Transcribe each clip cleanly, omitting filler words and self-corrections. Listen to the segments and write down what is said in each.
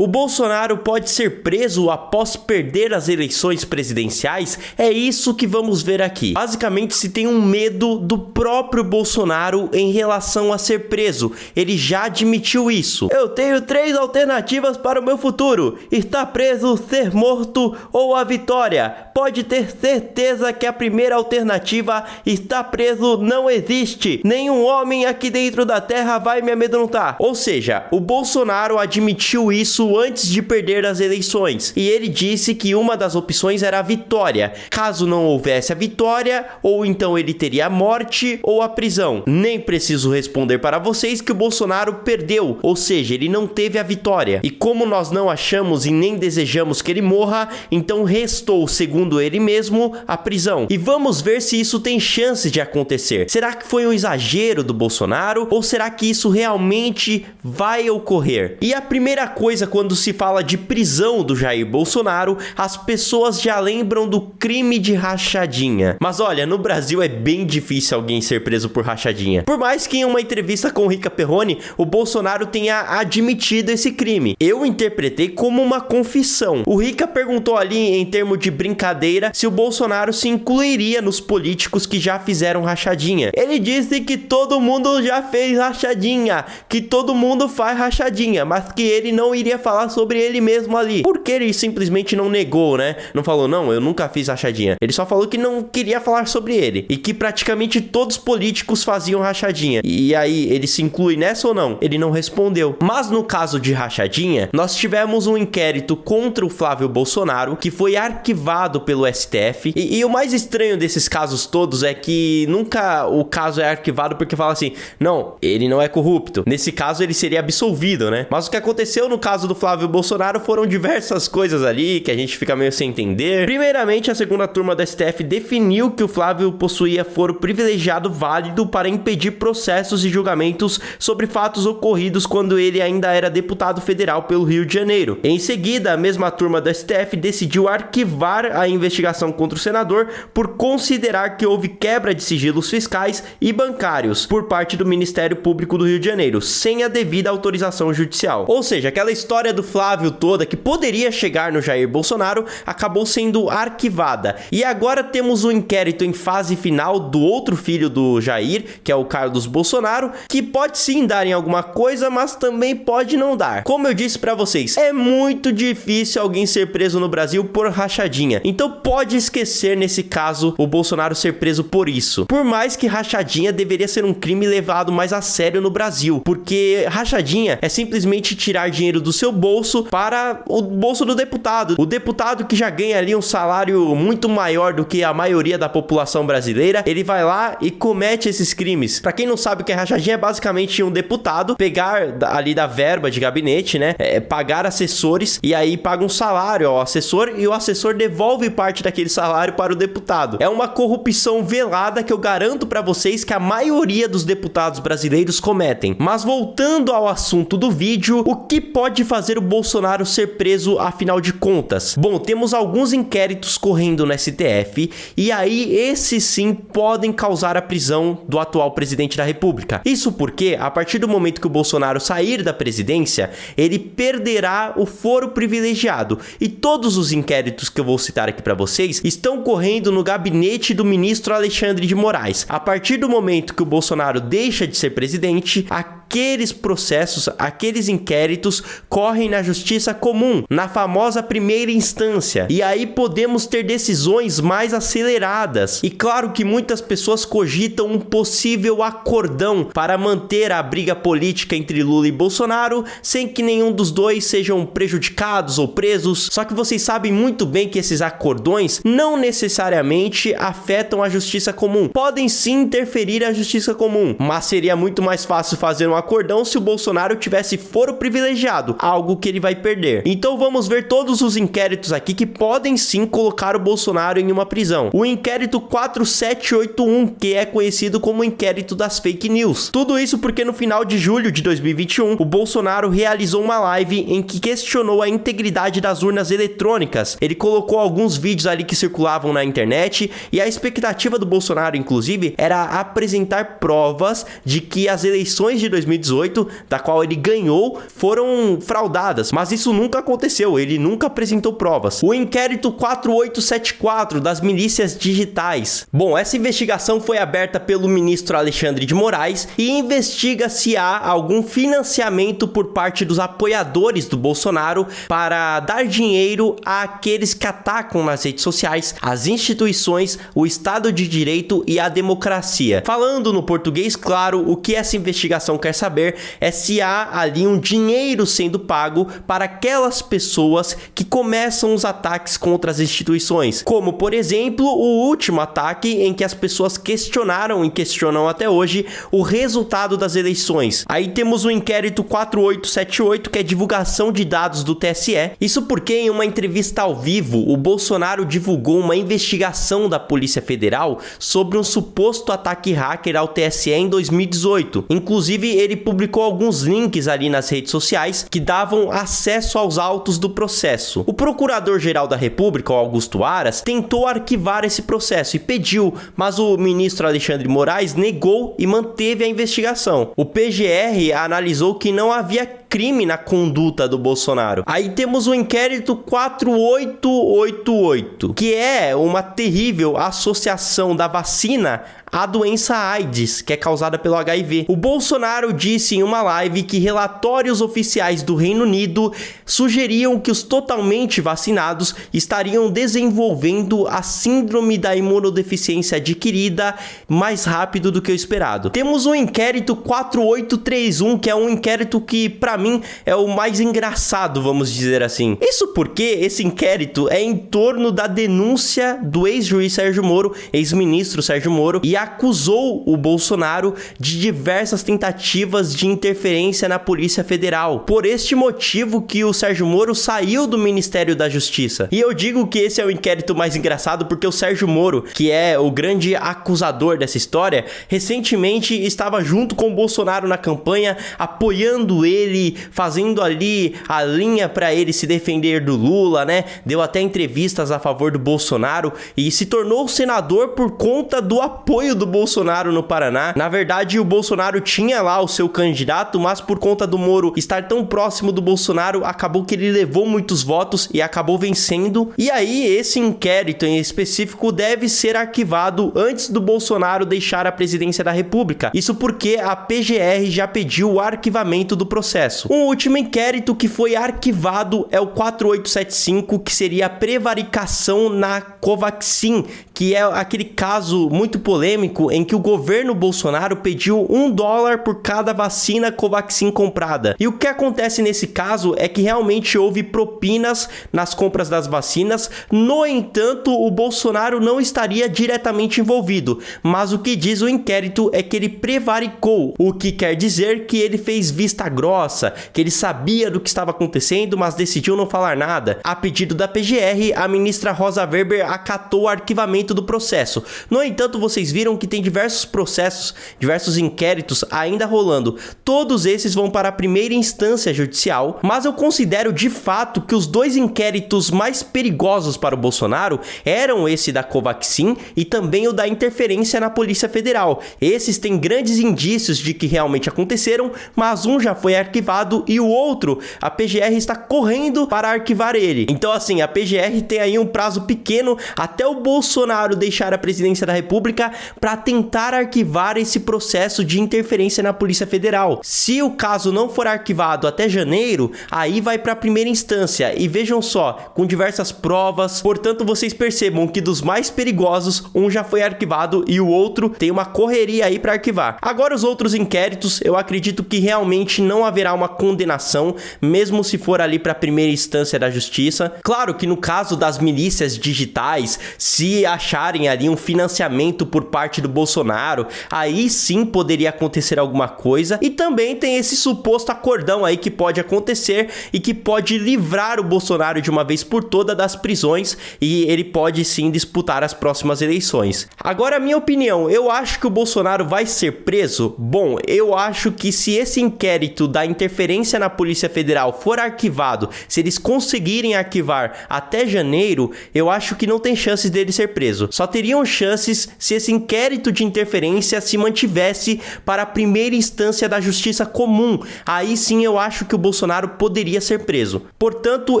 O Bolsonaro pode ser preso após perder as eleições presidenciais? É isso que vamos ver aqui. Basicamente, se tem um medo do próprio Bolsonaro em relação a ser preso. Ele já admitiu isso. Eu tenho 3 alternativas para o meu futuro: estar preso, ser morto ou a vitória. Pode ter certeza que a primeira alternativa, estar preso, não existe. Nenhum homem aqui dentro da terra vai me amedrontar. Ou seja, o Bolsonaro admitiu isso antes de perder as eleições, e ele disse que uma das opções era a vitória. Caso não houvesse a vitória, ou então ele teria a morte ou a prisão. Nem preciso responder para vocês que o Bolsonaro perdeu, ou seja, ele não teve a vitória. E como nós não achamos e nem desejamos que ele morra, então restou, segundo ele mesmo, a prisão. E vamos ver se isso tem chance de acontecer. Será que foi um exagero do Bolsonaro, ou será que isso realmente vai ocorrer? E a primeira coisa, quando se fala de prisão do Jair Bolsonaro, as pessoas já lembram do crime de rachadinha. Mas olha, no Brasil é bem difícil alguém ser preso por rachadinha. Por mais que em uma entrevista com o Rica Perrone, o Bolsonaro tenha admitido esse crime. Eu interpretei como uma confissão. O Rica perguntou ali, em termos de brincadeira, se o Bolsonaro se incluiria nos políticos que já fizeram rachadinha. Ele disse que todo mundo já fez rachadinha, que todo mundo faz rachadinha, mas que ele não iria falar sobre ele mesmo ali. Porque ele simplesmente não negou, né? Não falou, não, eu nunca fiz rachadinha. Ele só falou que não queria falar sobre ele. E que praticamente todos os políticos faziam rachadinha. E aí, ele se inclui nessa ou não? Ele não respondeu. Mas no caso de rachadinha, nós tivemos um inquérito contra o Flávio Bolsonaro, que foi arquivado pelo STF. E o mais estranho desses casos todos é que nunca o caso é arquivado porque fala assim, não, ele não é corrupto. Nesse caso, ele seria absolvido, né? Mas o que aconteceu no caso do Flávio Bolsonaro foram diversas coisas ali que a gente fica meio sem entender. Primeiramente, a segunda turma da STF definiu que o Flávio possuía foro privilegiado válido para impedir processos e julgamentos sobre fatos ocorridos quando ele ainda era deputado federal pelo Rio de Janeiro. Em seguida, a mesma turma da STF decidiu arquivar a investigação contra o senador por considerar que houve quebra de sigilos fiscais e bancários por parte do Ministério Público do Rio de Janeiro, sem a devida autorização judicial. Ou seja, aquela história do Flávio toda que poderia chegar no Jair Bolsonaro acabou sendo arquivada. E agora temos um inquérito em fase final do outro filho do Jair, que é o Carlos Bolsonaro, que pode sim dar em alguma coisa, mas também pode não dar. Como eu disse pra vocês, é muito difícil alguém ser preso no Brasil por rachadinha. Então pode esquecer nesse caso o Bolsonaro ser preso por isso. Por mais que rachadinha deveria ser um crime levado mais a sério no Brasil, porque rachadinha é simplesmente tirar dinheiro do seu bolso para o bolso do deputado. O deputado que já ganha ali um salário muito maior do que a maioria da população brasileira, ele vai lá e comete esses crimes. Pra quem não sabe o que é rachadinha, é basicamente um deputado pegar ali da verba de gabinete, né, pagar assessores, e aí paga um salário ao assessor e o assessor devolve parte daquele salário para o deputado. É uma corrupção velada que eu garanto pra vocês que a maioria dos deputados brasileiros cometem. Mas voltando ao assunto do vídeo, o que pode fazer o Bolsonaro ser preso afinal de contas? Bom, temos alguns inquéritos correndo no STF, e aí esses sim podem causar a prisão do atual presidente da República. Isso porque, a partir do momento que o Bolsonaro sair da presidência, ele perderá o foro privilegiado. E todos os inquéritos que eu vou citar aqui para vocês estão correndo no gabinete do ministro Alexandre de Moraes. A partir do momento que o Bolsonaro deixa de ser presidente, aqueles processos, aqueles inquéritos correm na justiça comum, na famosa primeira instância. E aí podemos ter decisões mais aceleradas. E claro que muitas pessoas cogitam um possível acordão para manter a briga política entre Lula e Bolsonaro sem que nenhum dos dois sejam prejudicados ou presos. Só que vocês sabem muito bem que esses acordões não necessariamente afetam a justiça comum. Podem sim interferir a justiça comum, mas seria muito mais fácil fazer um acordão se o Bolsonaro tivesse foro privilegiado, algo que ele vai perder. Então vamos ver todos os inquéritos aqui que podem sim colocar o Bolsonaro em uma prisão. O inquérito 4781, que é conhecido como o inquérito das fake news. Tudo isso porque no final de julho de 2021, o Bolsonaro realizou uma live em que questionou a integridade das urnas eletrônicas. Ele colocou alguns vídeos ali que circulavam na internet, e a expectativa do Bolsonaro, inclusive, era apresentar provas de que as eleições de 2021 2018, da qual ele ganhou, foram fraudadas, mas isso nunca aconteceu, ele nunca apresentou provas. O inquérito 4874 das milícias digitais. Bom, essa investigação foi aberta pelo ministro Alexandre de Moraes e investiga se há algum financiamento por parte dos apoiadores do Bolsonaro para dar dinheiro àqueles que atacam nas redes sociais as instituições, o Estado de Direito e a democracia. Falando no português claro, o que essa investigação quer saber é se há ali um dinheiro sendo pago para aquelas pessoas que começam os ataques contra as instituições, como por exemplo o último ataque em que as pessoas questionaram e questionam até hoje o resultado das eleições. Aí temos o inquérito 4878, que é divulgação de dados do TSE. Isso porque em uma entrevista ao vivo, o Bolsonaro divulgou uma investigação da Polícia Federal sobre um suposto ataque hacker ao TSE em 2018. Inclusive, ele publicou alguns links ali nas redes sociais que davam acesso aos autos do processo. O Procurador-Geral da República, o Augusto Aras, tentou arquivar esse processo e pediu, mas o ministro Alexandre de Moraes negou e manteve a investigação. O PGR analisou que não havia crime na conduta do Bolsonaro. Aí temos o inquérito 4888, que é uma terrível associação da vacina à doença AIDS, que é causada pelo HIV. O Bolsonaro disse em uma live que relatórios oficiais do Reino Unido sugeriam que os totalmente vacinados estariam desenvolvendo a síndrome da imunodeficiência adquirida mais rápido do que o esperado. Temos o inquérito 4831, que é um inquérito que, para mim, é o mais engraçado, vamos dizer assim. Isso porque esse inquérito é em torno da denúncia do ex-juiz Sérgio Moro, ex-ministro Sérgio Moro, e acusou o Bolsonaro de diversas tentativas de interferência na Polícia Federal. Por este motivo que o Sérgio Moro saiu do Ministério da Justiça. E eu digo que esse é o inquérito mais engraçado porque o Sérgio Moro, que é o grande acusador dessa história, recentemente estava junto com o Bolsonaro na campanha, apoiando ele, fazendo ali a linha para ele se defender do Lula, né? Deu até entrevistas a favor do Bolsonaro e se tornou senador por conta do apoio do Bolsonaro no Paraná. Na verdade, o Bolsonaro tinha lá o seu candidato, mas por conta do Moro estar tão próximo do Bolsonaro, acabou que ele levou muitos votos e acabou vencendo. E aí, esse inquérito em específico deve ser arquivado antes do Bolsonaro deixar a presidência da República. Isso porque a PGR já pediu o arquivamento do processo. Um último inquérito que foi arquivado é o 4875, que seria a prevaricação na Covaxin, que é aquele caso muito polêmico em que o governo Bolsonaro pediu $1 por cada vacina Covaxin comprada. E o que acontece nesse caso é que realmente houve propinas nas compras das vacinas. No entanto, o Bolsonaro não estaria diretamente envolvido, mas o que diz o inquérito é que ele prevaricou, o que quer dizer que ele fez vista grossa, que ele sabia do que estava acontecendo, mas decidiu não falar nada. A pedido da PGR, a ministra Rosa Weber acatou o arquivamento do processo. No entanto, vocês viram que tem diversos processos, diversos inquéritos ainda rolando. Todos esses vão para a primeira instância judicial, mas eu considero de fato que os dois inquéritos mais perigosos para o Bolsonaro eram esse da Covaxin e também o da interferência na Polícia Federal. Esses têm grandes indícios de que realmente aconteceram, mas um já foi arquivado e o outro, a PGR está correndo para arquivar ele. Então assim, a PGR tem aí um prazo pequeno até o Bolsonaro deixar a presidência da República para tentar arquivar esse processo de interferência na Polícia Federal. Se o caso não for arquivado até janeiro, aí vai para a primeira instância e vejam só, com diversas provas. Portanto, vocês percebam que dos mais perigosos, um já foi arquivado e o outro tem uma correria aí para arquivar. Agora os outros inquéritos, eu acredito que realmente não haverá uma condenação, mesmo se for ali para a primeira instância da justiça. Claro que no caso das milícias digitais, se acharem ali um financiamento por parte do Bolsonaro, aí sim poderia acontecer alguma coisa. E também tem esse suposto acordão aí que pode acontecer e que pode livrar o Bolsonaro de uma vez por todas das prisões e ele pode sim disputar as próximas eleições. Agora, a minha opinião, eu acho que o Bolsonaro vai ser preso? Bom, eu acho que se esse inquérito da interferência na Polícia Federal for arquivado, se eles conseguirem arquivar até janeiro, eu acho que não não tem chances dele ser preso. Só teriam chances se esse inquérito de interferência se mantivesse para a primeira instância da justiça comum. Aí sim eu acho que o Bolsonaro poderia ser preso. Portanto,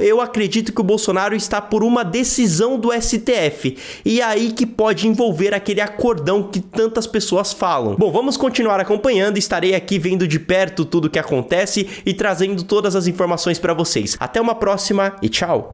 eu acredito que o Bolsonaro está por uma decisão do STF. E é aí que pode envolver aquele acordão que tantas pessoas falam. Bom, vamos continuar acompanhando. Estarei aqui vendo de perto tudo o que acontece e trazendo todas as informações para vocês. Até uma próxima e tchau!